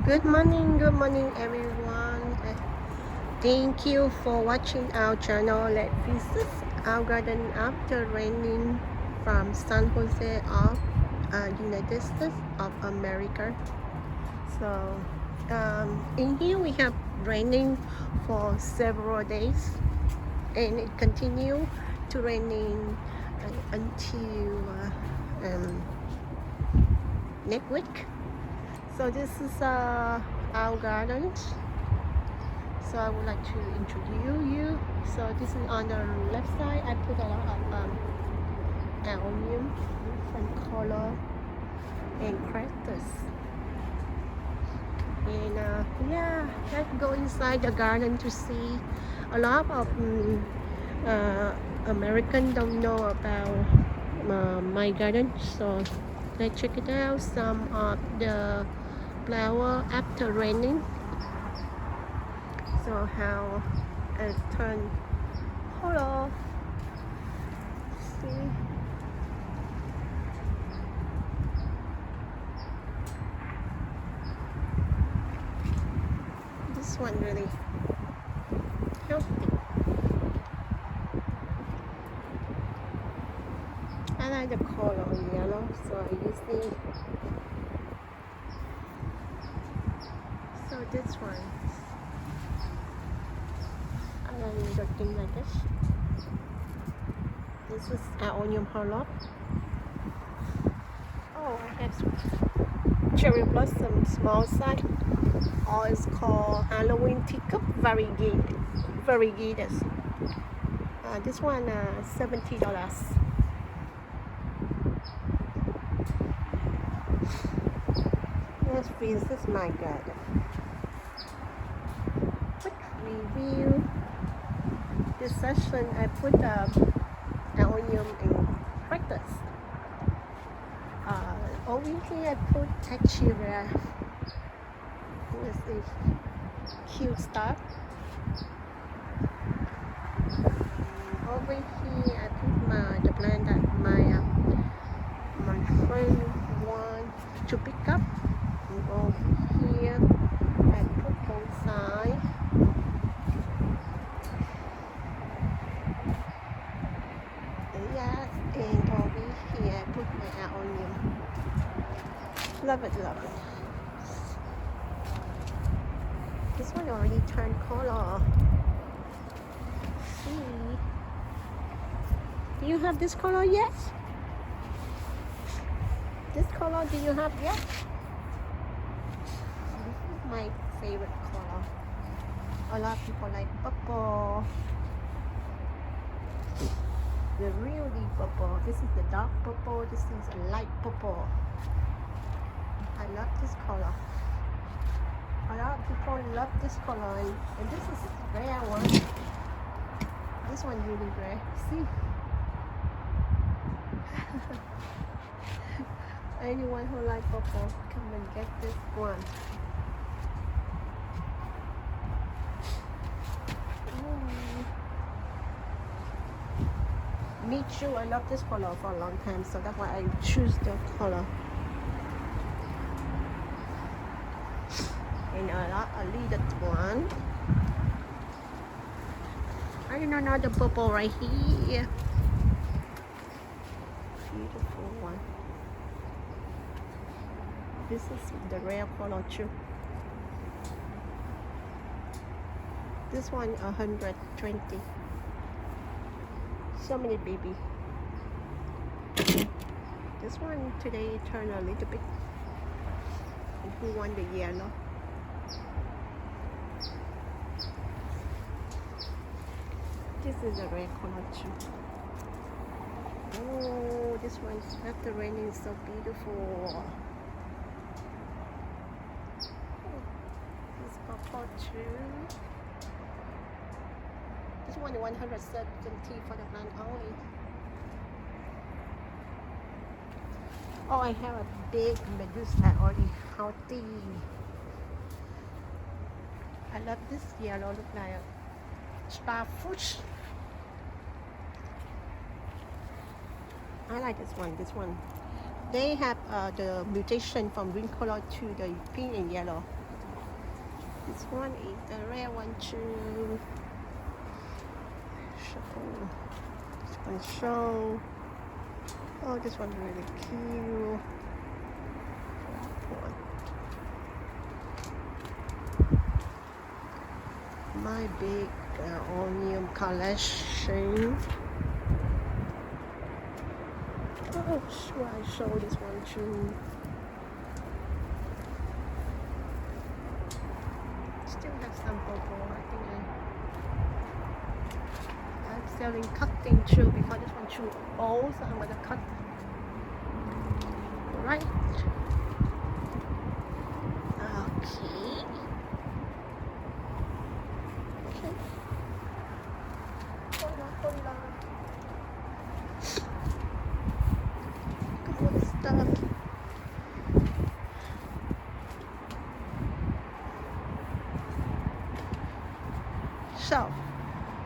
Good morning everyone. Thank you for watching our channel. Let's visit our garden after raining from San Jose of United States of America. So in here we have raining for several days and it continue to raining until next week. So this is our garden. So I would like to introduce you. So this is on the left side. I put a lot of allium, different color, and cactus. And yeah, let's go inside the garden to see. A lot of Americans don't know about my garden, so let's check it out. Some of the flower after raining. So how it turned color. See, this one really healthy. I like the color yellow, so I use it. So this one, I like the thing like this. This is onion harlot. Oh, I have cherry blossom small size. Or it's called Halloween teacup variegated. This one $70. Let's visit my garden. Quick review. This session I put allium and cactus. Over here I put Achiria. This is cute stuff. Over here I put the plant that my friend want to pick up. And over here I put bonsai. Yes, and over here I put my onion. Love it. This one already turned color. See? Do you have this color yet? This color do you have yet? This is my favorite color. A lot of people like purple. The real deep purple. This is the dark purple. This is a light purple. I love this color. A lot of people love this color, and this is a rare one. This one really rare. See? Anyone who like purple, come and get this one. Me too. I love this color for a long time, so that's why I choose the color. And a little one. I do not know the purple right here. Beautiful one. This is the rare color too. This one 120. So many baby. This one today turned a little bit. Who want the yellow? This is a red color too. Oh, this one after raining is so beautiful. This purple too. This one 170 for the plant only. Oh, I have a big medusa already healthy. I love this yellow, look like a starfish. I like this one. They have the mutation from green color to the pink and yellow. This one is the rare one too. This one show. Oh, this one's really cute. My big onion collection. Oh, sure, I show this one too. Still have some purple. I think I'm selling cutting too because this one too old, so I'm gonna cut. Right. Okay. Okay. Hold on. Come on, stop. So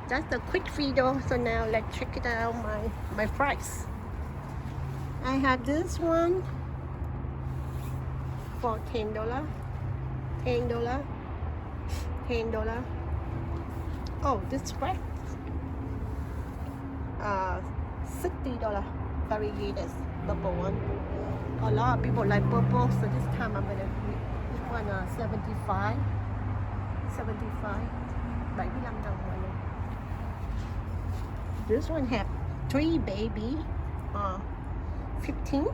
that's the quick video. So now let's check it out. My price. I have this one for $10. Oh, this red, $60. Variegated purple one. A lot of people like purple, so this time I'm gonna this one 75. 75 đồng mọi người. This one have 3 baby. 15.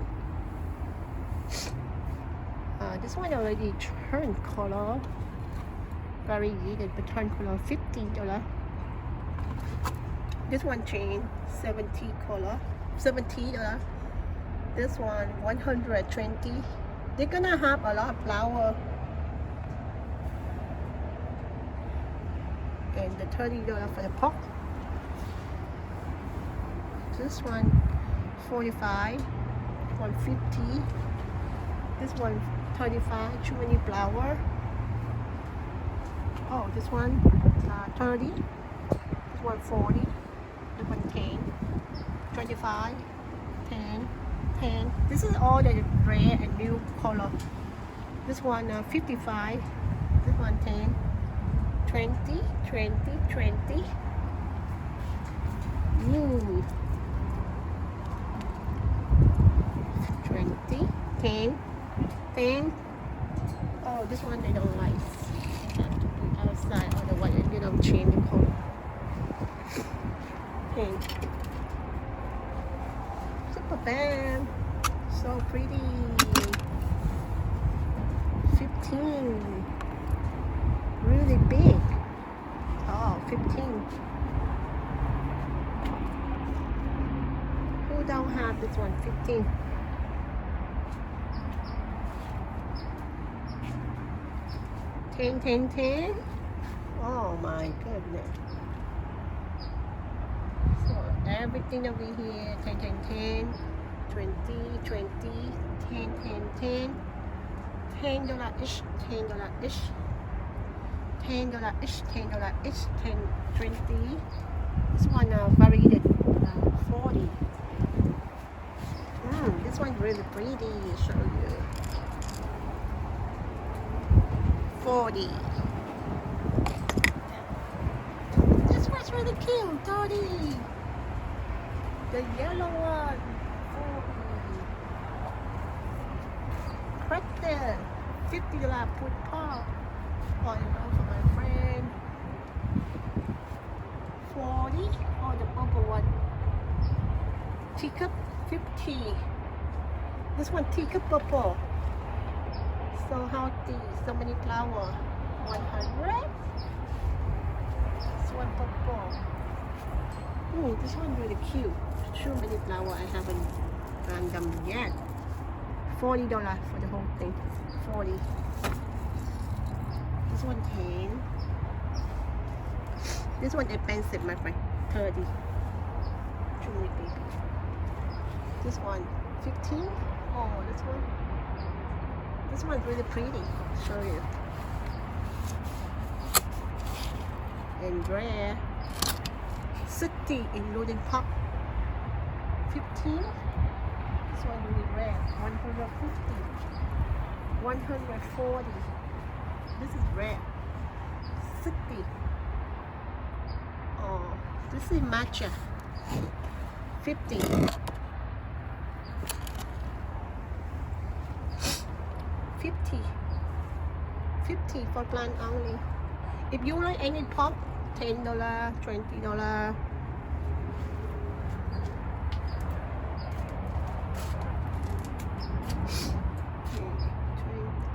This one already turned color. Variegated but turned color, $50. This one chain, $70. This one, $120. They're gonna have a lot of flower. And the $30 for the pot. This one, $45. 150. This one, 35. Too many flower. Oh, this one, 30. This one, 40. This one, 10. 25. 10. This is all the red and blue color. This one, 55. This one, 10. 20. 20. 10. Oh, this one I don't like. Outside, otherwise you don't change the color. 10. Super bam. So pretty. 15. Really big. Oh, 15. Who don't have this one? 15. 10. Oh my goodness. So everything over here, 10, 20, 10, $10 each, $10 each, $10 each, 10, 20. This one variegated 40. This one's really pretty. Show you. 40. This one's really cute. 30. The yellow one. 40. Cracked. $50 put pot. Oh, you know, for my friend. 40. Oh, the purple one. Teacup 50. This one teacup purple. So healthy, so many flowers. 100. This one purple. This one really cute. Too many flowers. I haven't done them yet. $40 for the whole thing. 40. This one 10. This one expensive, my friend. 30. Too many baby. This one 15. Oh, this one. This one's really pretty. Show you. And rare. 60 including pop. 15. This one really rare. 150. 140. This is rare. 60. Oh, this is matcha. 50. 50 for plant only. If you like any pop, $10, $20.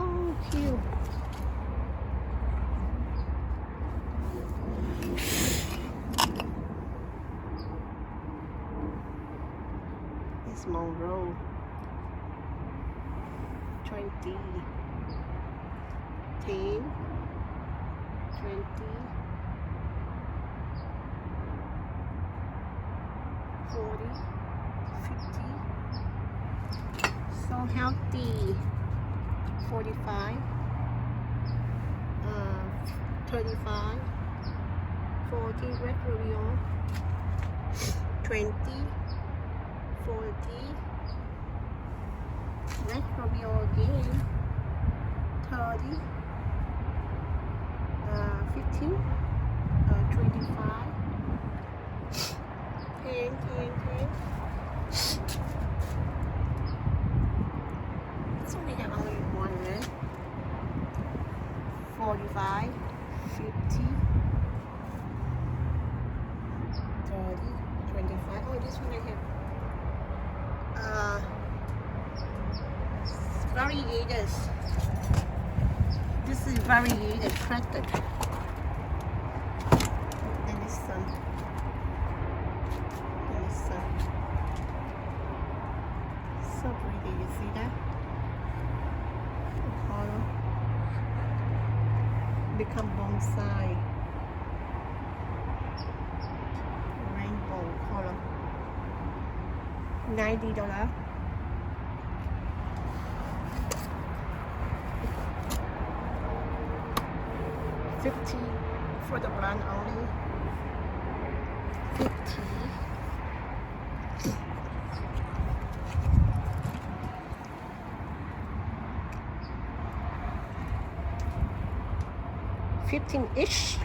Oh, cute. It's Monroe. 20. 10, 20, 40, 50. So healthy. 45, 35, 40 red ravioli, 20, 40 red ravioli again, 30, 15, 25, 10, 10. So we have only one left. 45, 50, 30, 25. Oh, this one I have variegated. This is variegated cracked. And this some. So pretty, you see that? The color become bonsai. Rainbow color. $90. $50 for the plant only. 50. $15 each.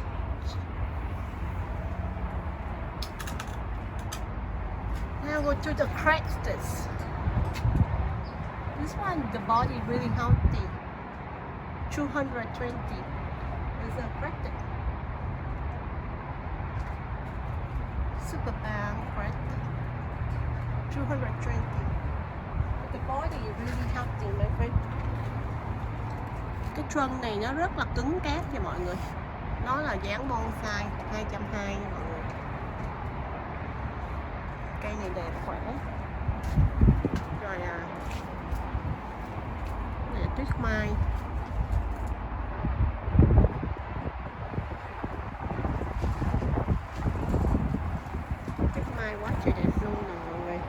Now go to the cactus. This one, the body really healthy. 220. It's a cactus. Super bad cactus. 220. But the body really healthy, my friend. Cái trunk này nó rất là cứng cáp nha mọi người. Nó là dáng bonsai 220 nha mọi người. Cây này đẹp khỏe. Rồi này là tuyết mai. Tuyết mai quá trời đẹp luôn nè mọi người.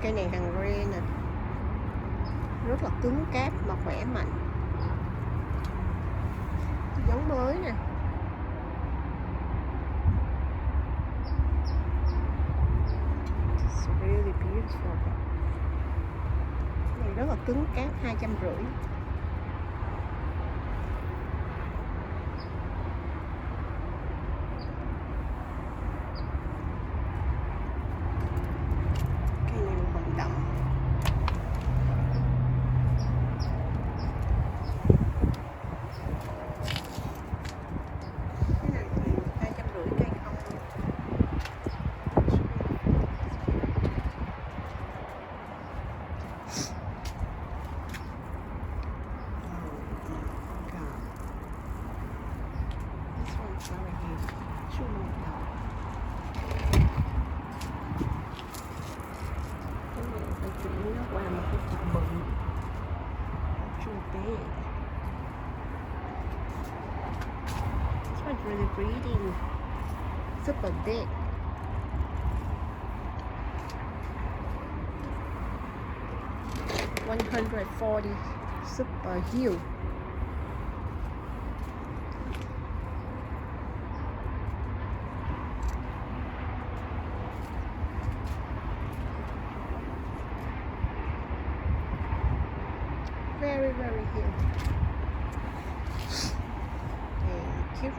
Cây này hàng rê nè, rất là cứng cáp mà khỏe mạnh, giống mới nè. It's really beautiful. Cái này rất là cứng cáp, 250. This one's really breathing. Super big. $140. super heel. Very, very heel. Thank you.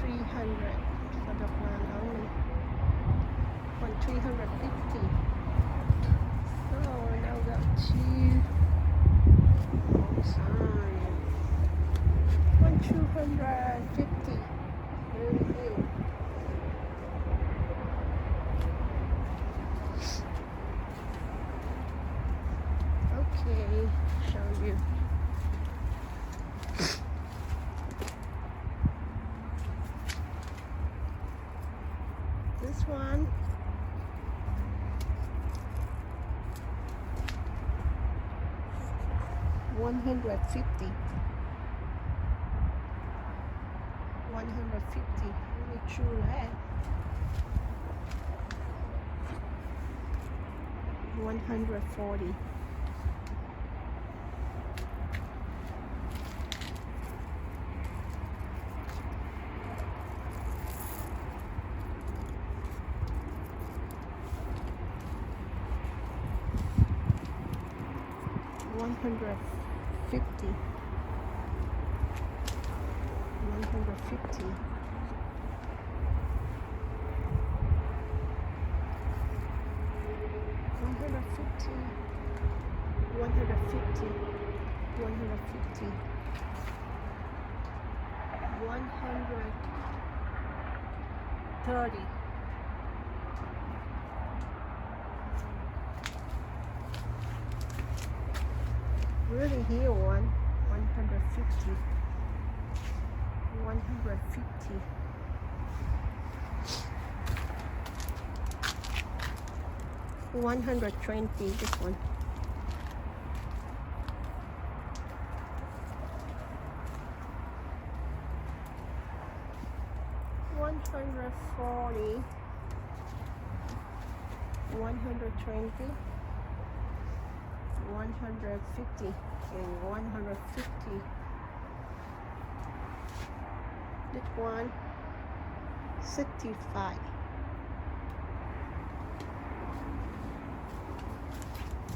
$300 for the plan only. On 350. So now got two. Oh, sorry. On 250. Really heel. Okay, show you. This one, $150. Really true red. 140. $150. 150. 150. 150. 150. 130. Really here one. 150. 150. 120. This one. 140. 120. 150 and 150. This one 65.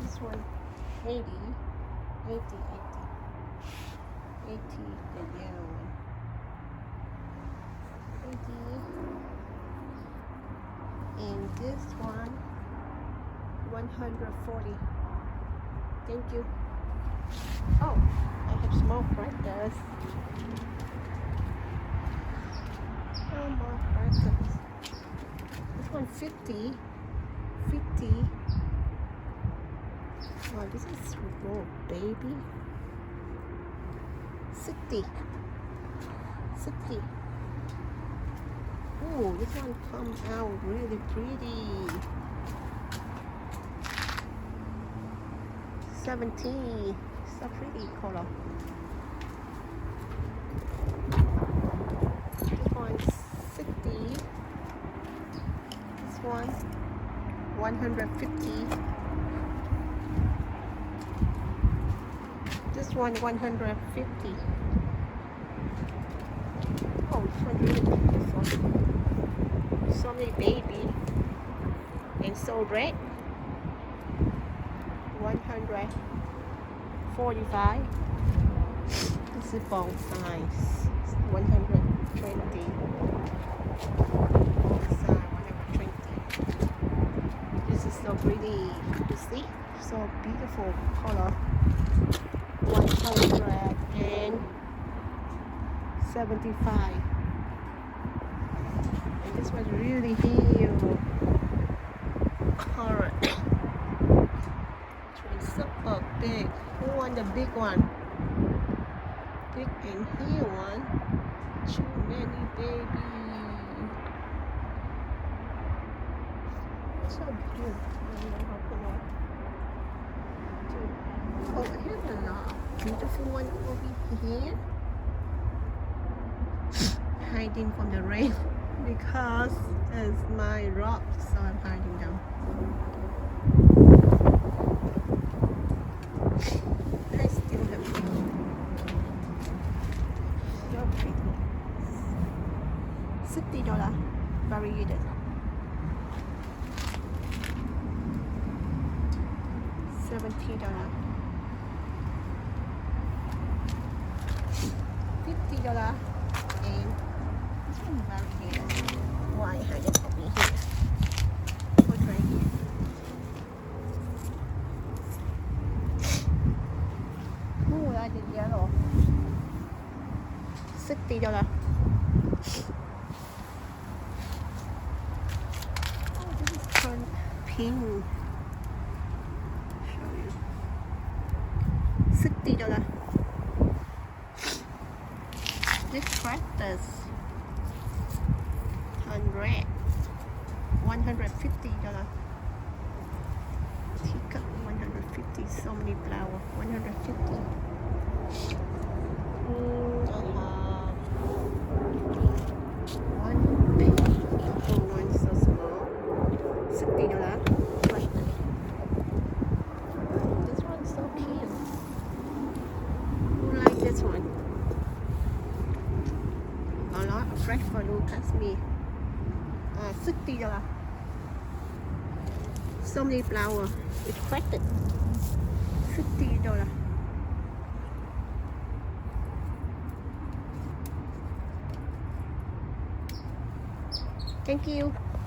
This one 80. 80. 80. 80, the yellow one. 80. And this one 140. Thank you. Oh, I have smoke right there. Oh, more crackers. This one 50. 50. Oh, this is oh, baby. 60. 60. Oh, this one comes out really pretty. 70. So pretty color. This one 60. This one 150. This one 150. Oh, this one really beautiful. So many baby and so red. 145. This is ball size. 120. Ball size 120. This is so pretty. You see? So beautiful color. 175. And this was really huge color. Super big. Who want the big one? Big and here one. Too many baby. So cute. I don't know how to oh, here's a beautiful one over here. Hiding from the rain because I It's my rock, so I'm hiding them. I still have so pretty. $60 variegated. $70. $50 and this one variegated. Why I just put me here? Put right here. Oh, I did yellow. $60. Oh, this is turned pink. Show you. $60. This cactus turned red. $150. Teacup $150. So many flowers. $150. I have one big apple, one so small. $60. Right. This one's so cute. Who like this one? A lot of fresh balloon past me. $60. So many flowers. It's cracked. $50. Thank you.